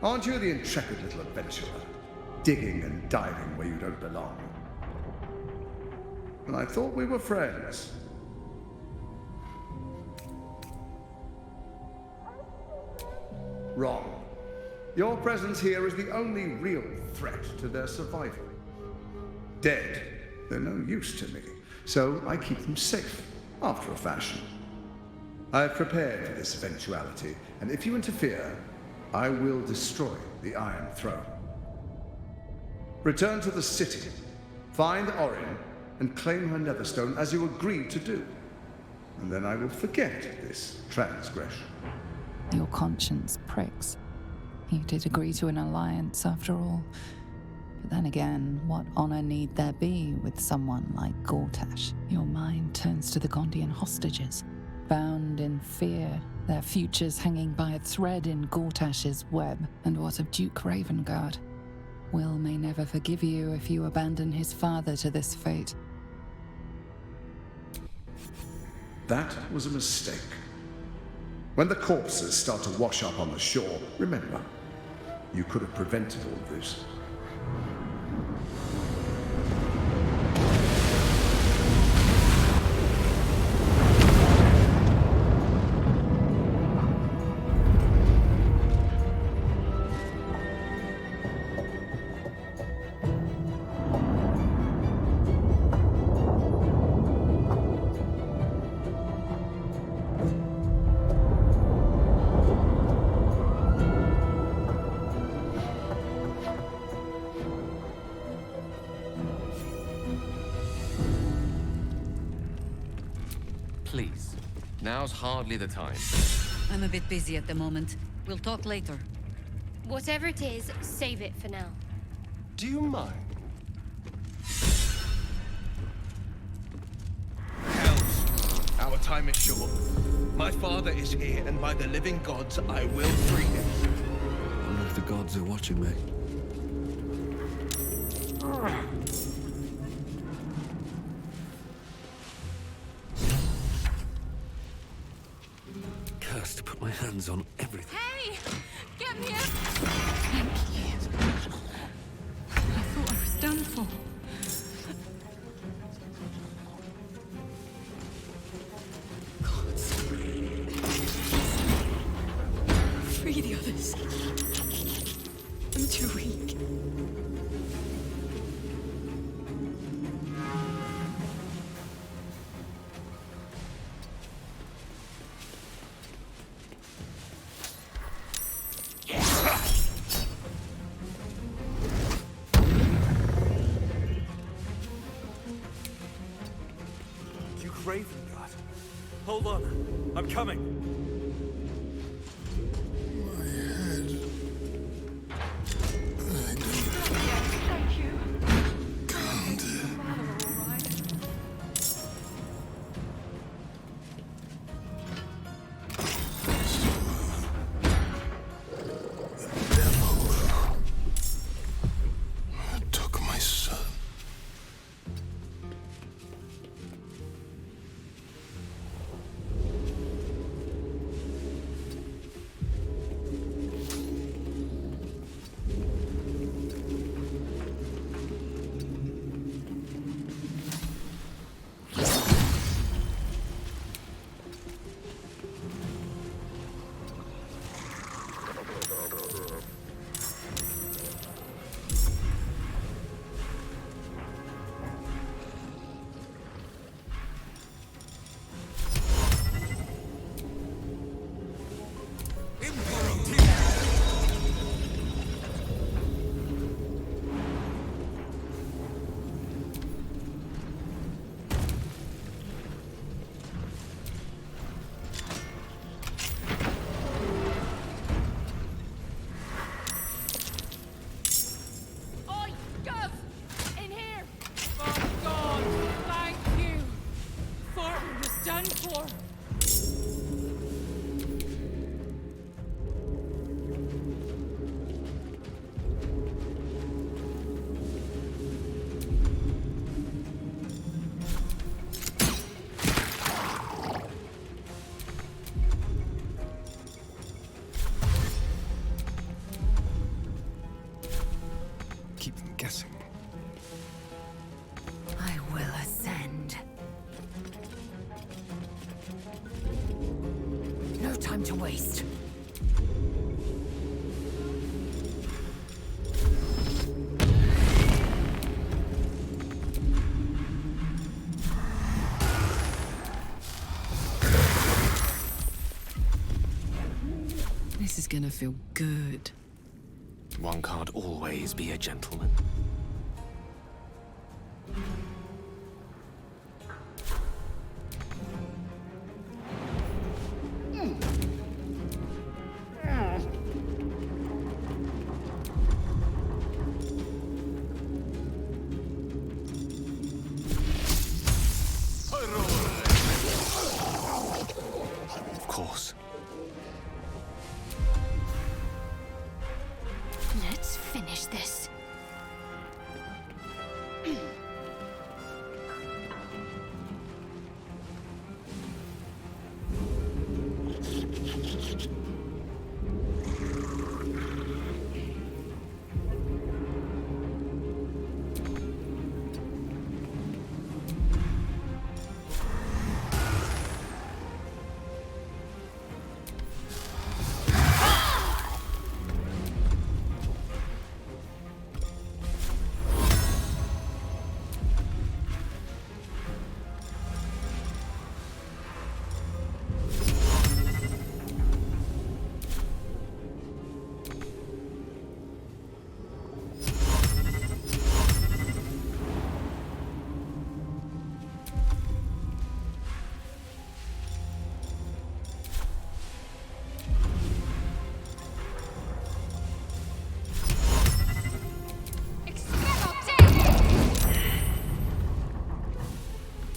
Aren't you the intrepid little adventurer, digging and diving where you don't belong? And I thought we were friends. Wrong. Your presence here is the only real threat to their survival. Dead, they're no use to me, so I keep them safe, after a fashion. I have prepared for this eventuality, and if you interfere, I will destroy the Iron Throne. Return to the city, find Orin, and claim her Netherstone as you agreed to do. And then I will forget this transgression. Your conscience pricks. You did agree to an alliance after all. But then again, what honor need there be with someone like Gortash? Your mind turns to the Gondian hostages, bound in fear, their futures hanging by a thread in Gortash's web. And what of Duke Ravengard? Will may never forgive you if you abandon his father to this fate. That was a mistake. When the corpses start to wash up on the shore, remember, you could have prevented all this. Please. Now's hardly the time. I'm a bit busy at the moment. We'll talk later. Whatever it is, save it for now. Do you mind? Hells, our time is short. My father is here, and by the living gods, I will free him. I wonder if the gods are watching me. Cursed to put my hands on everything. Hey! Get me out! Thank you. I thought I was done for. Gods. Free the others. I'm too weak. Ravengard. Hold on. I'm coming. My head. I don't... Thank you. Can't. All right. The devil took my son. time to waste. This is gonna feel good. One can't always be a gentleman. Of course. Let's finish this.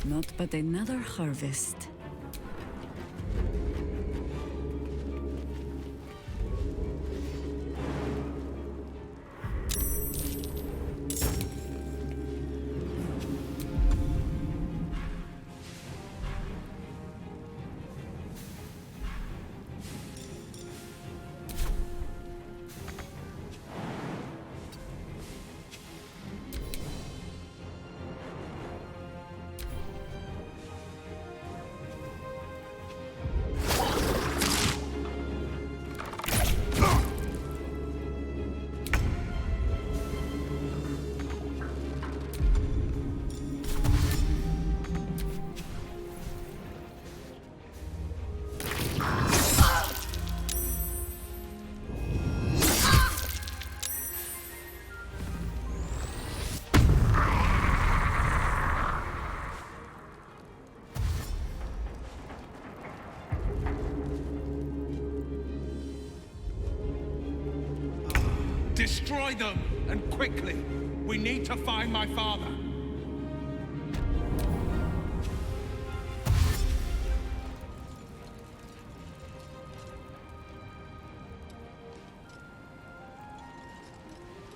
Not but another harvest. Destroy them, and quickly. We need to find my father.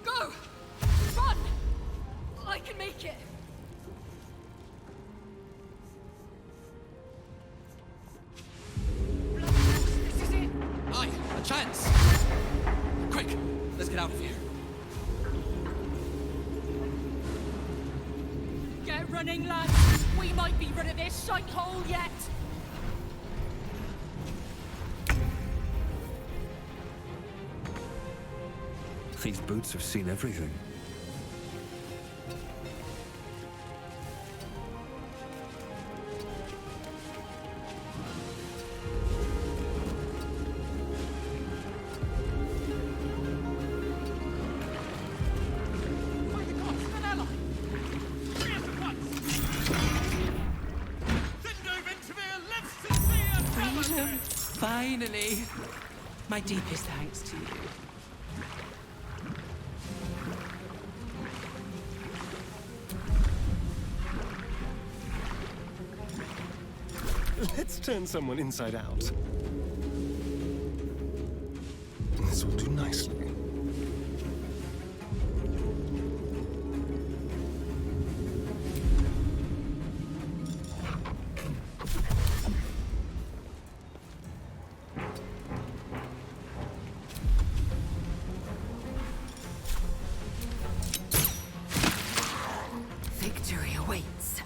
Go! Run! I can make it! This is it! Aye, a chance! Quick, let's get out of here. Get running, lads! We might be rid of this shithole yet! These boots have seen everything. Freedom! Finally! My deepest thanks to you. Let's turn someone inside out. This will do nicely. Victory awaits.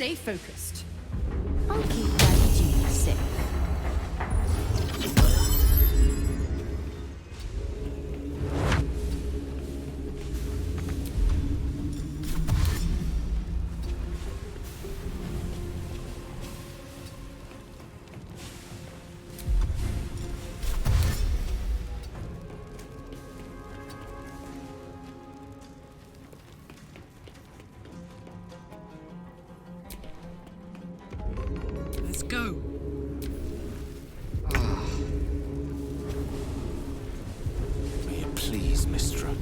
stay focused. I'll keep Daddy G safe. Let's go. May it please, Mistra.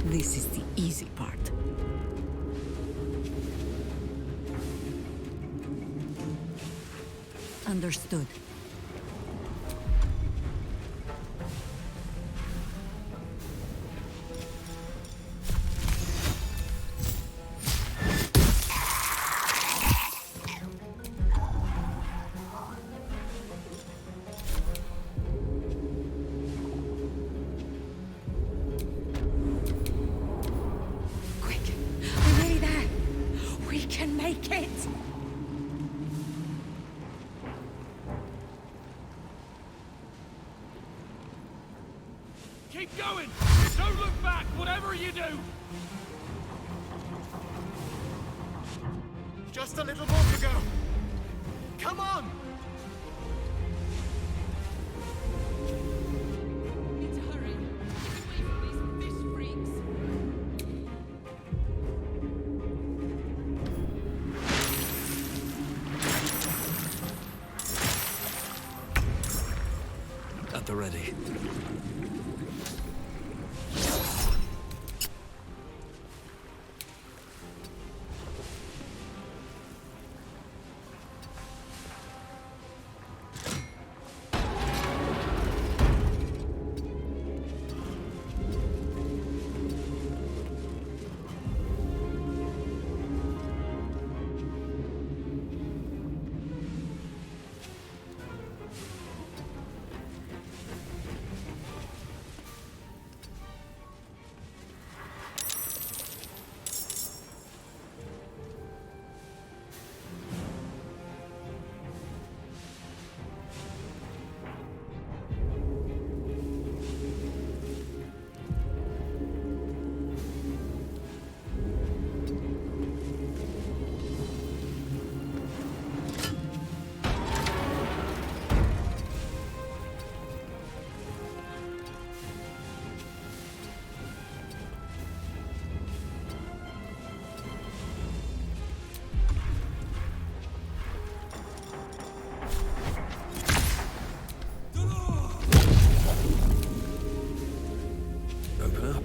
This is the easy part. Understood. Quick, we're nearly there. We can make it. Keep going! Don't look back, whatever you do! Just a little more to go. Come on! Need to hurry. Get away from these fish freaks. At the ready. Open up.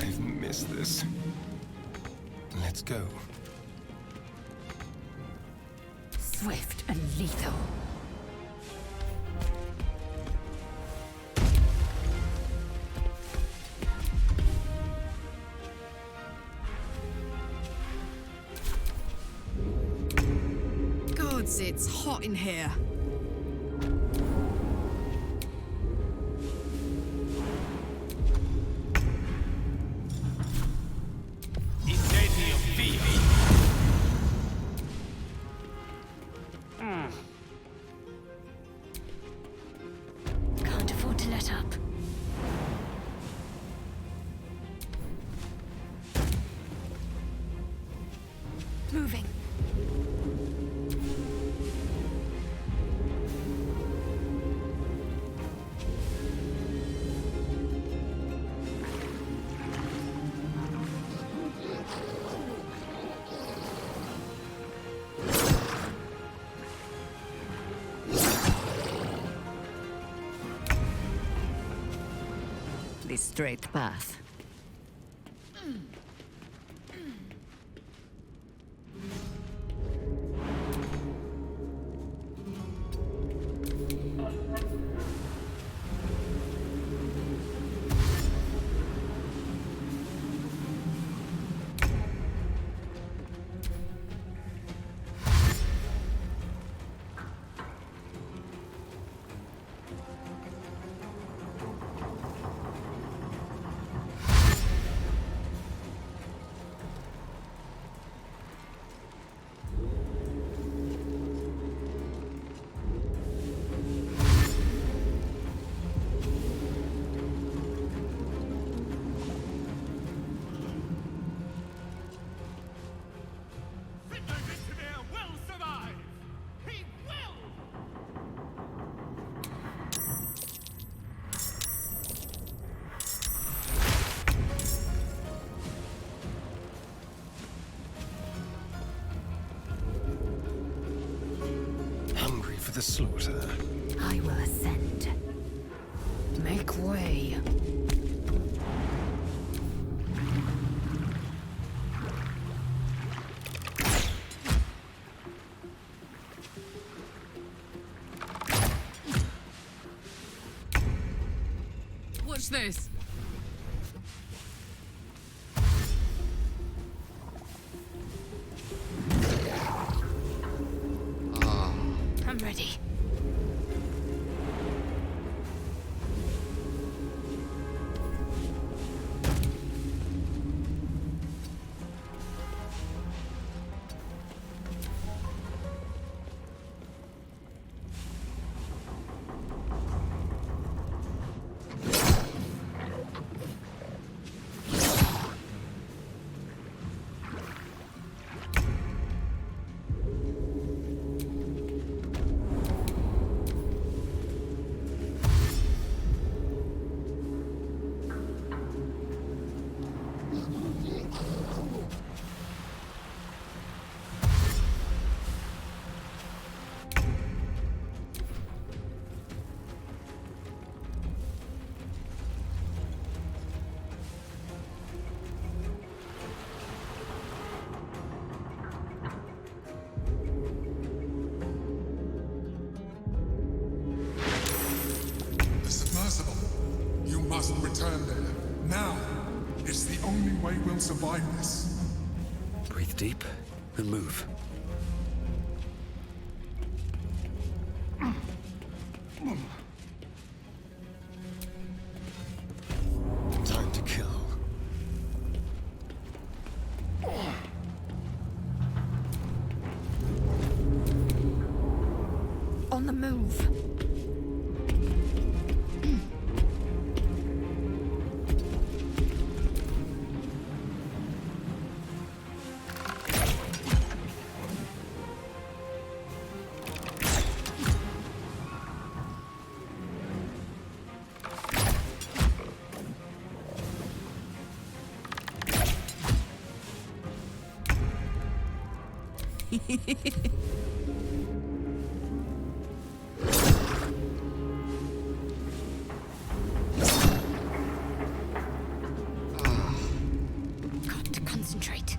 I've missed this. Let's go. Swift and lethal. Gods, it's hot in here. Incendium vivi! Can't afford to let up. Moving. The straight path. for the slaughter. I will ascend. Make way. Watch this. I'm ready. You must return there. Now! It's the only way we'll survive this. Breathe deep and move. Time to kill. On the move. Got to concentrate.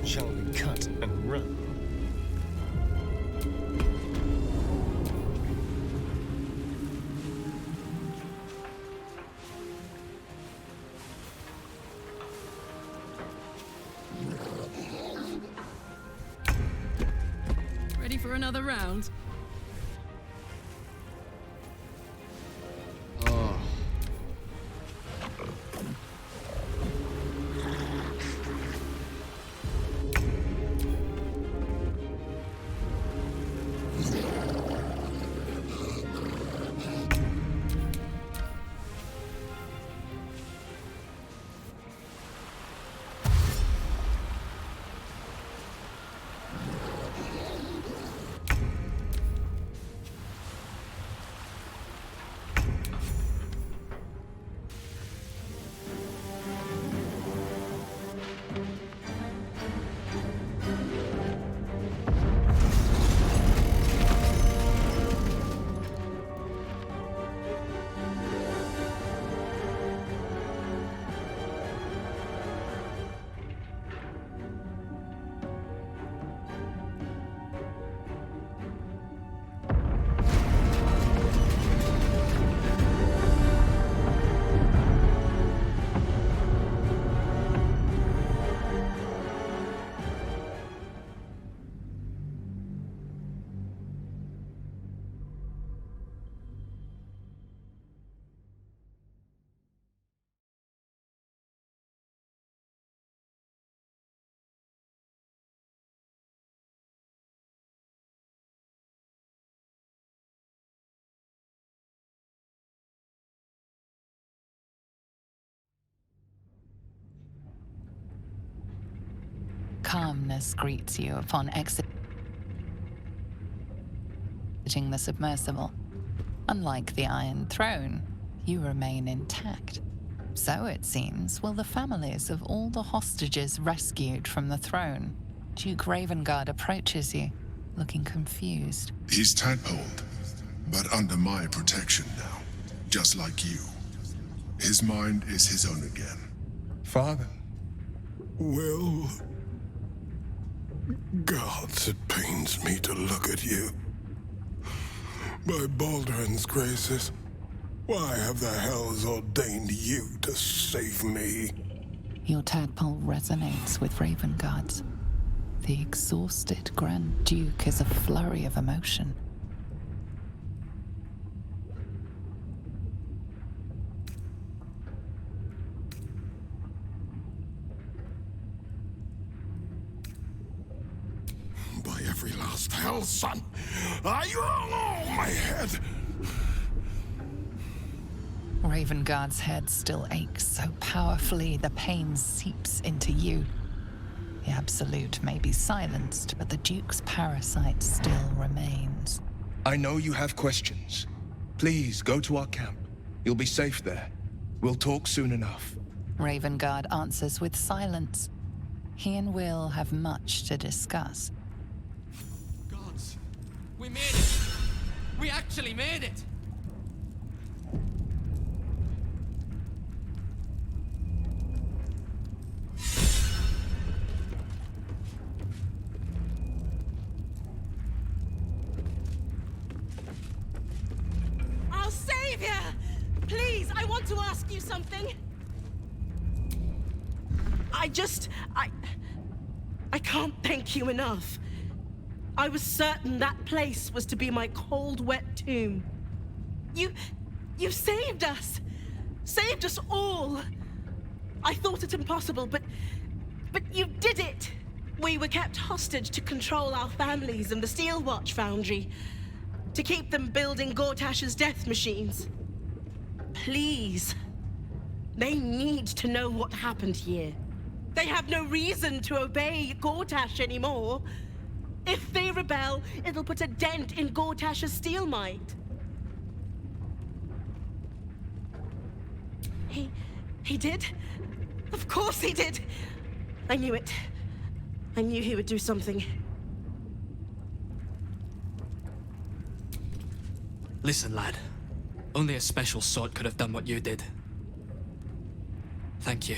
Shall we cut and run? Ready for another round? calmness greets you upon exiting the submersible. Unlike the Iron Throne, you remain intact. So it seems will the families of all the hostages rescued from the throne. Duke Ravengard approaches you, looking confused. He's tadpoled, but under my protection now, just like you. His mind is his own again. Father. Will... Gods, it pains me to look at you. By Baldur's graces, why have the hells ordained you to save me? Your tadpole resonates with Ravengard's. The exhausted Grand Duke is a flurry of emotion. By every last hell, son, oh, my head! Ravengard's head still aches so powerfully the pain seeps into you. The Absolute may be silenced, but the Duke's parasite still remains. I know you have questions. Please, go to our camp. You'll be safe there. We'll talk soon enough. Ravengard answers with silence. He and Will have much to discuss. Gods, we made it! We actually made it! Please, I want to ask you something. I can't thank you enough. I was certain that place was to be my cold, wet tomb. You saved us. Saved us all. I thought it impossible, but you did it. We were kept hostage to control our families and the Steel Watch Foundry, to keep them building Gortash's death machines. Please. They need to know what happened here. They have no reason to obey Gortash anymore. If they rebel, it'll put a dent in Gortash's steel might. He did? Of course he did! I knew it. I knew he would do something. Listen, lad. Only a special sort could have done what you did. Thank you.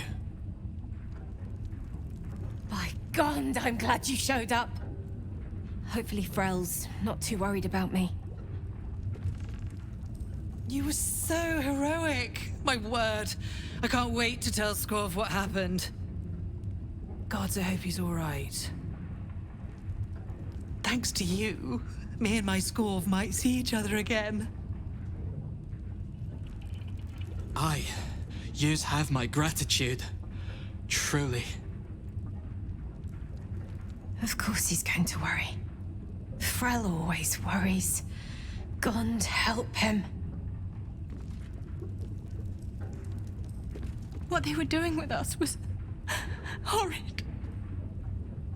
By God, I'm glad you showed up. Hopefully Frel's not too worried about me. You were so heroic. My word. I can't wait to tell Scorv what happened. Gods, I hope he's all right. Thanks to you, me and my Scorv might see each other again. Aye. Yous have my gratitude. Truly. Of course he's going to worry. Frel always worries. God help him. What they were doing with us was horrid.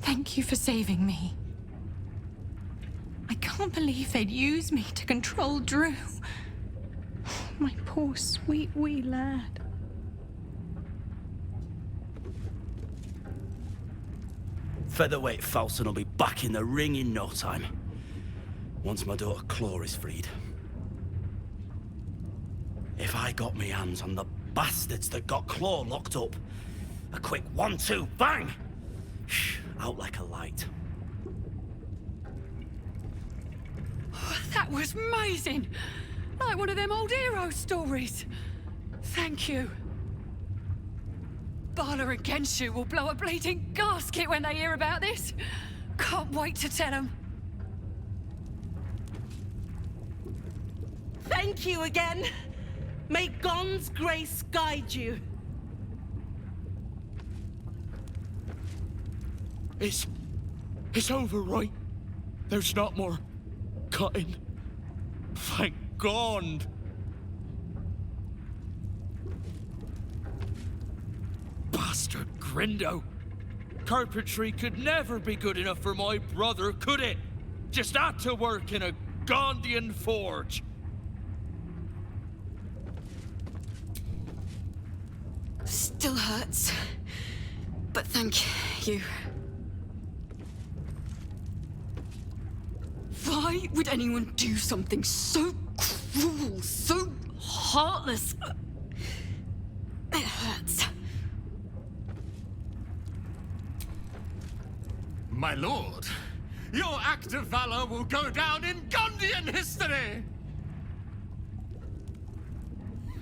Thank you for saving me. I can't believe they'd use me to control Drew. My poor sweet wee lad. Featherweight Falson will be back in the ring in no time. Once my daughter Claw is freed. If I got me hands on the bastards that got Claw locked up, a quick 1-2, bang! Out like a light. Oh, that was amazing! Like one of them old hero stories. Thank you. Bala and Genshu will blow a bleeding gasket when they hear about this. Can't wait to tell them. Thank you again. May Gon's grace guide you. It's over, right? There's not more cutting. Thank God. Bastard Grindo. carpentry could never be good enough for my brother, could it? Just had to work in a Gondian forge. Still hurts. But thank you. Why would anyone do something so cruel, so heartless? It hurts. My lord, your act of valor will go down in Gondian history!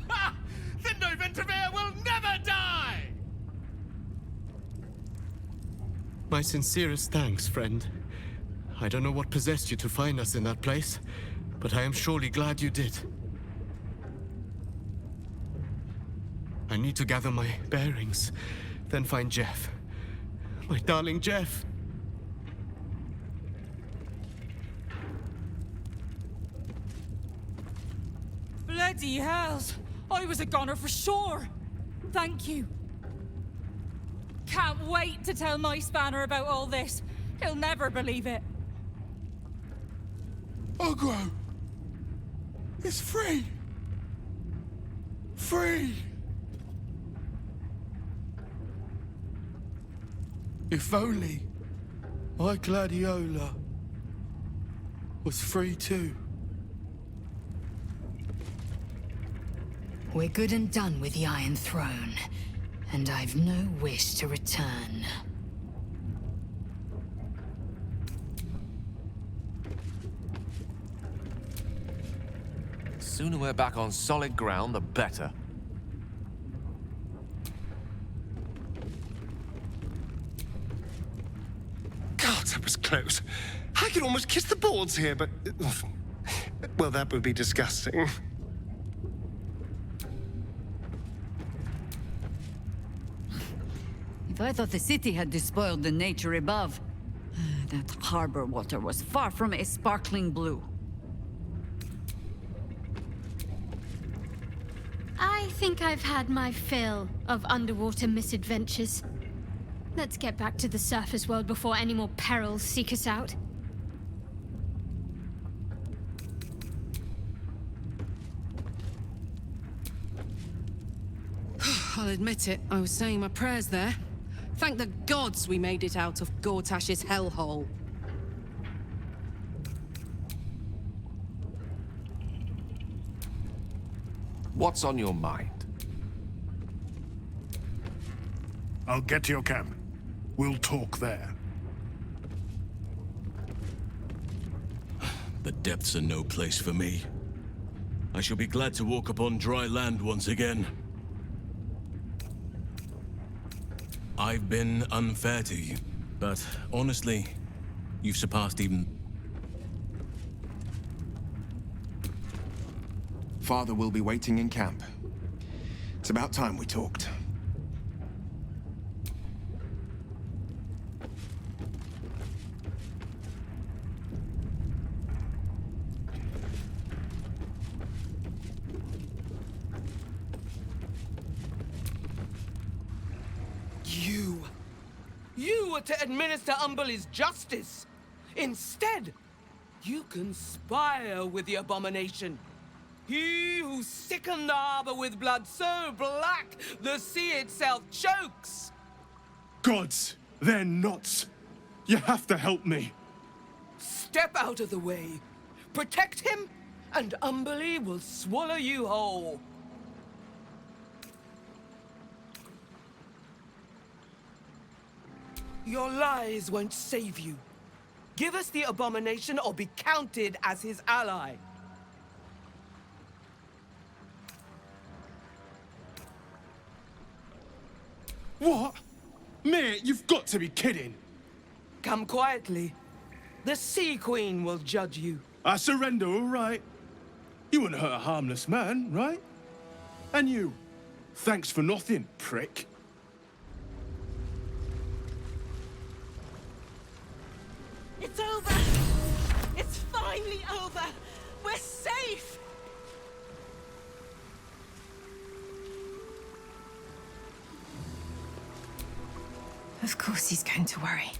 Ha! The Noventavir will never die! My sincerest thanks, friend. I don't know what possessed you to find us in that place, but I am surely glad you did. I need to gather my bearings, then find Jeff. My darling Jeff. Bloody hells! I was a goner for sure! Thank you. Can't wait to tell my spanner about all this. He'll never believe it. Ogro! It's free! Free! If only my Gladiola was free too. We're good and done with the Iron Throne, and I've no wish to return. The sooner we're back on solid ground, the better. God, that was close. I could almost kiss the boards here, but... well, that would be disgusting. If I thought the city had despoiled the nature above, that harbor water was far from a sparkling blue. I think I've had my fill of underwater misadventures. Let's get back to the surface world before any more perils seek us out. I'll admit it, I was saying my prayers there. Thank the gods we made it out of Gortash's hellhole. What's on your mind? I'll get to your camp. We'll talk there. The depths are no place for me. I shall be glad to walk upon dry land once again. I've been unfair to you, but honestly, you've surpassed even... Father will be waiting in camp. It's about time we talked. You were to administer Umberlee's justice. Instead, you conspire with the abomination. He who sickened the harbor with blood so black, the sea itself chokes. Gods, they're nuts. You have to help me. Step out of the way. Protect him, and Umberlee will swallow you whole. Your lies won't save you. Give us the abomination or be counted as his ally. What? Mate, you've got to be kidding. Come quietly. The Sea Queen will judge you. I surrender, all right. You wouldn't hurt a harmless man, right? And you, thanks for nothing, prick. It's over! It's finally over! We're safe! Of course he's going to worry.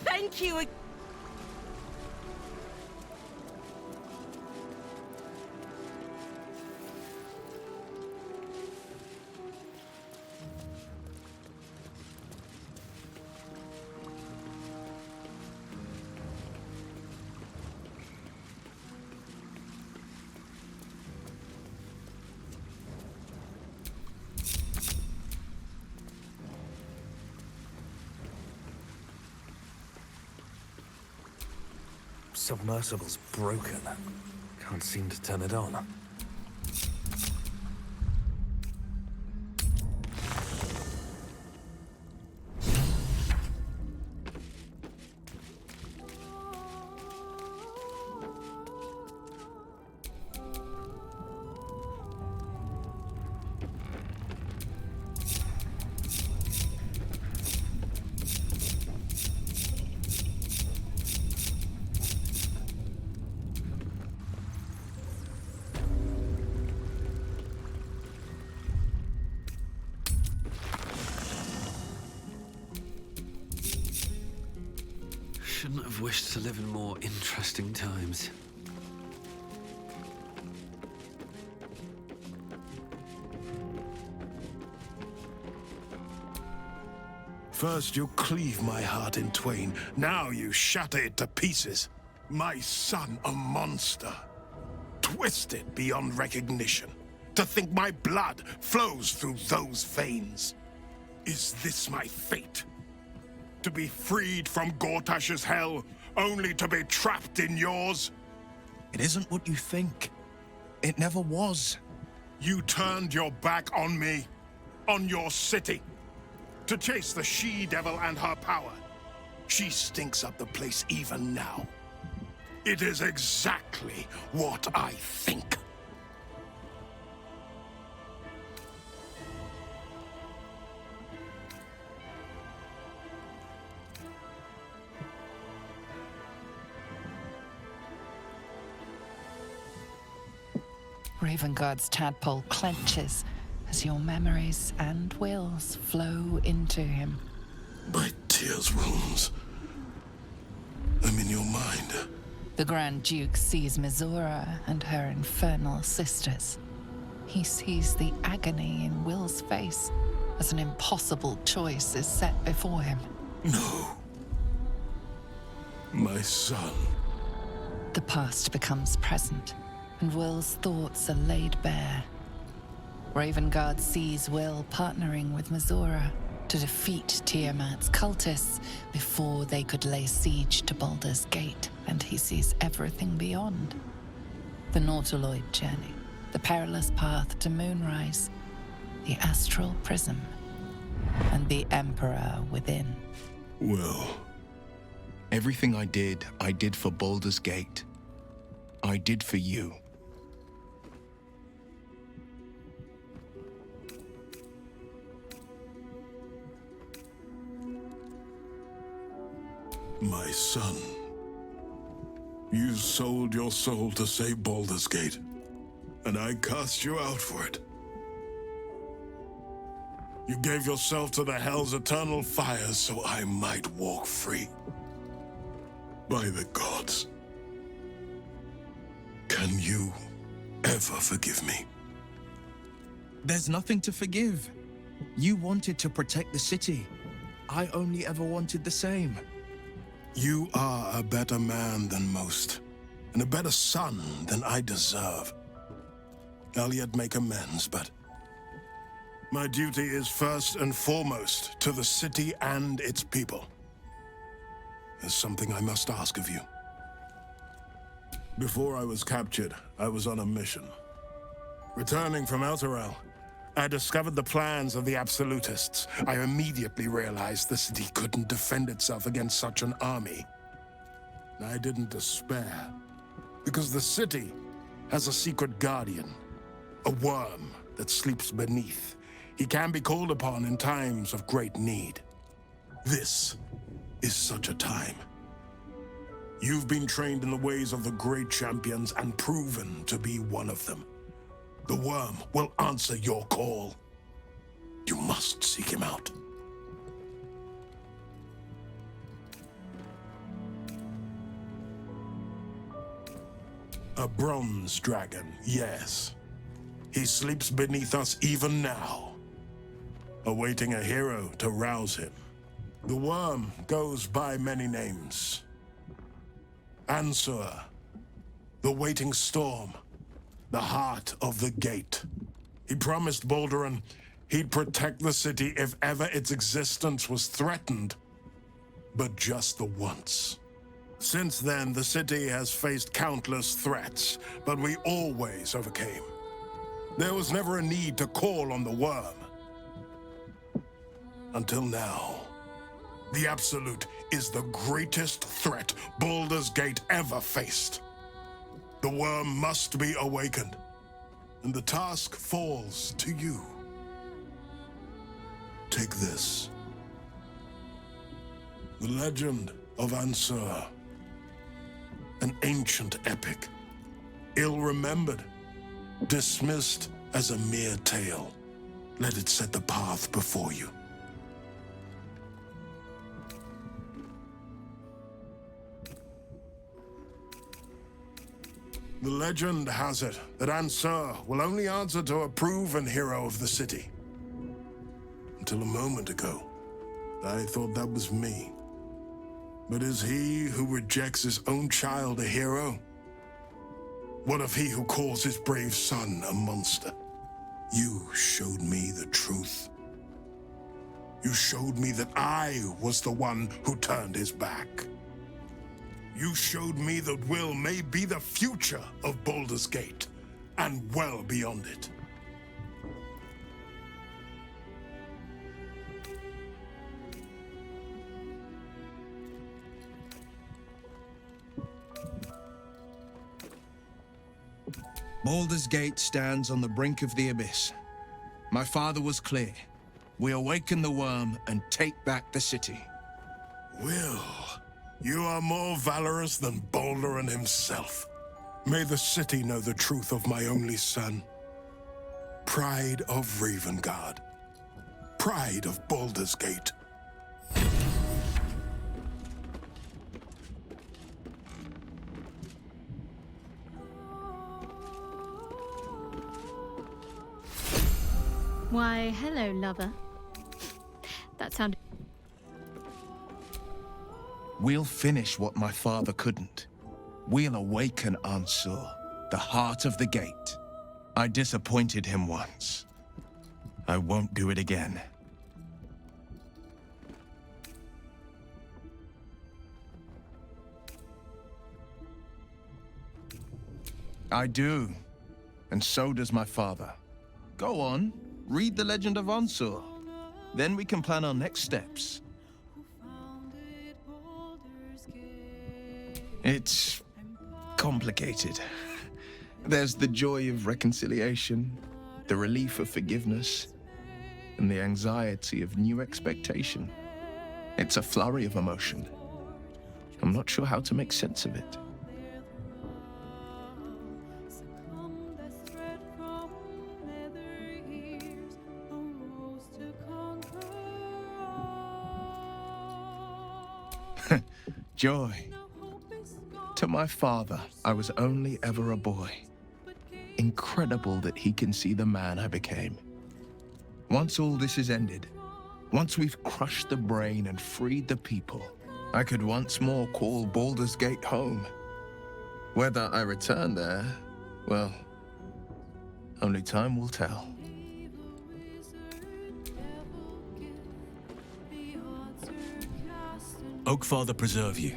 Thank you. Submersible's broken. Can't seem to turn it on. Shouldn't have wished to live in more interesting times. First you cleave my heart in twain, now you shatter it to pieces. My son a monster, twisted beyond recognition. To think my blood flows through those veins. Is this my fate? To be freed from Gortash's hell, only to be trapped in yours? It isn't what you think. It never was. You turned your back on me, on your city, to chase the she-devil and her power. She stinks up the place even now. It is exactly what I think. Ravenguard's tadpole clenches as your memories and wills flow into him. My tears runes. I'm in your mind. The Grand Duke sees Mizora and her infernal sisters. He sees the agony in Will's face as an impossible choice is set before him. No. My son. The past becomes present, and Will's thoughts are laid bare. Ravenguard sees Will partnering with Mizora to defeat Tiamat's cultists before they could lay siege to Baldur's Gate, and he sees everything beyond. The Nautiloid journey, the perilous path to Moonrise, the astral prism, and the Emperor within. Will. Everything I did for Baldur's Gate. I did for you. My son. You sold your soul to save Baldur's Gate, and I cast you out for it. You gave yourself to the Hell's eternal fires so I might walk free. By the gods. Can you ever forgive me? There's nothing to forgive. You wanted to protect the city. I only ever wanted the same. You are a better man than most, and a better son than I deserve. I'll yet make amends, but my duty is first and foremost to the city and its people. There's something I must ask of you. Before I was captured, I was on a mission. Returning from Elturel, I discovered the plans of the Absolutists. I immediately realized the city couldn't defend itself against such an army. I didn't despair, because the city has a secret guardian, a worm that sleeps beneath. He can be called upon in times of great need. This is such a time. You've been trained in the ways of the great champions and proven to be one of them. The worm will answer your call. must seek him out. A bronze dragon, yes. He sleeps beneath us even now, awaiting a hero to rouse him. The worm goes by many names. Ansur, the waiting storm, the heart of the gate. He promised Balduran he'd protect the city if ever its existence was threatened, but just the once. Since then, the city has faced countless threats, but we always overcame. There was never a need to call on the worm. Until now. The Absolute is the greatest threat Baldur's Gate ever faced. The worm must be awakened, and the task falls to you. Take this. The legend of Ansur. An ancient epic, ill-remembered, dismissed as a mere tale. Let it set the path before you. The legend has it that Ansur will only answer to a proven hero of the city. Until a moment ago, I thought that was me. But is he who rejects his own child a hero? What of he who calls his brave son a monster? You showed me the truth. You showed me that I was the one who turned his back. You showed me that will may be the future of Baldur's Gate, and well beyond it. Baldur's Gate stands on the brink of the abyss. My father was clear. We awaken the worm and take back the city. Will, you are more valorous than Balduran himself. May the city know the truth of my only son. Pride of Ravengard. Pride of Baldur's Gate. Why, hello, lover. That sounded... We'll finish what my father couldn't. We'll awaken Ansur, the heart of the gate. I disappointed him once. I won't do it again. I do, and so does my father. Go on, read the legend of Ansur. Then we can plan our next steps. It's complicated. There's the joy of reconciliation, the relief of forgiveness, and the anxiety of new expectation. It's a flurry of emotion. I'm not sure how to make sense of it. Joy. To my father, I was only ever a boy. Incredible that he can see the man I became. Once all this is ended, once we've crushed the brain and freed the people, I could once more call Baldur's Gate home. Whether I return there, well, only time will tell. Oakfather preserve you.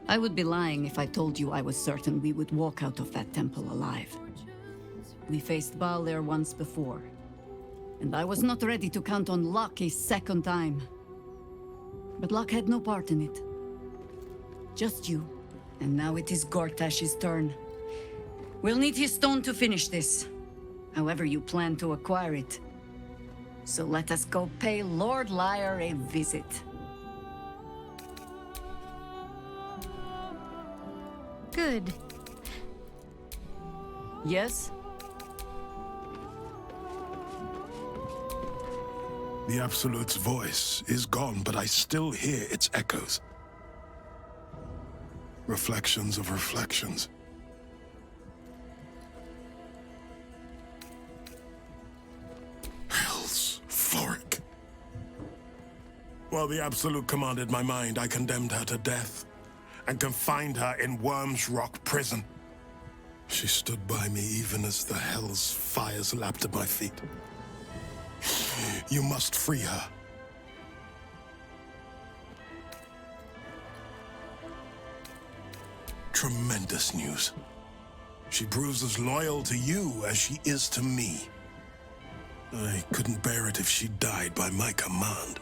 I would be lying if I told you I was certain we would walk out of that temple alive. We faced Baal there once before, and I was not ready to count on luck a second time. But luck had no part in it. Just you, and now it is Gortash's turn. We'll need his stone to finish this, however you plan to acquire it. So let us go pay Lord Lyre a visit. Good. Yes? The Absolute's voice is gone, but I still hear its echoes. Reflections of reflections. Hell's Floric. While the Absolute commanded my mind, I condemned her to death and confined her in Worm's Rock prison. She stood by me even as the Hell's fires lapped at my feet. You must free her. Tremendous news. She proves as loyal to you as she is to me. I couldn't bear it if she died by my command.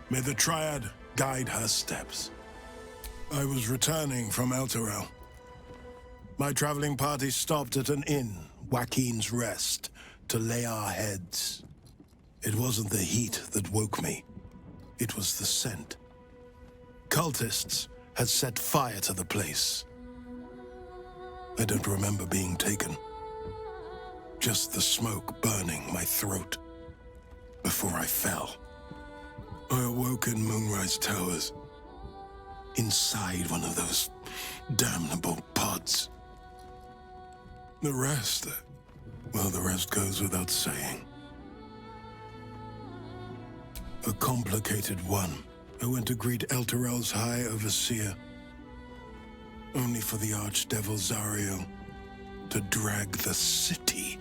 May the Triad guide her steps. I was returning from Elturel. My traveling party stopped at an inn, Joaquin's Rest, to lay our heads. It wasn't the heat that woke me. It was the scent. Cultists had set fire to the place. I don't remember being taken. Just the smoke burning my throat before I fell. I awoke in Moonrise Towers, inside one of those damnable pods. The rest, well, the rest goes without saying. A complicated one. I went to greet Elturel's High Overseer, only for the Archdevil Zariel to drag the city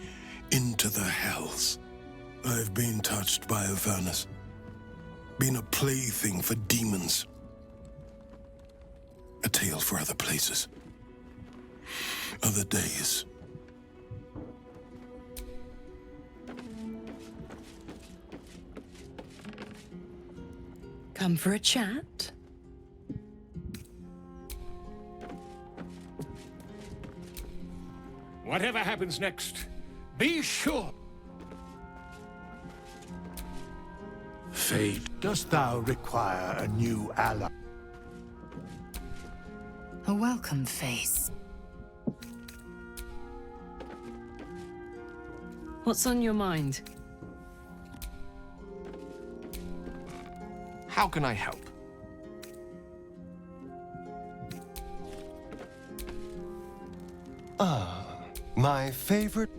into the Hells. I've been touched by Avernus, been a plaything for demons. A tale for other places, other days. Come for a chat? Whatever happens next, be sure. Fate, dost thou require a new ally? A welcome face. What's on your mind? How can I help? My favorite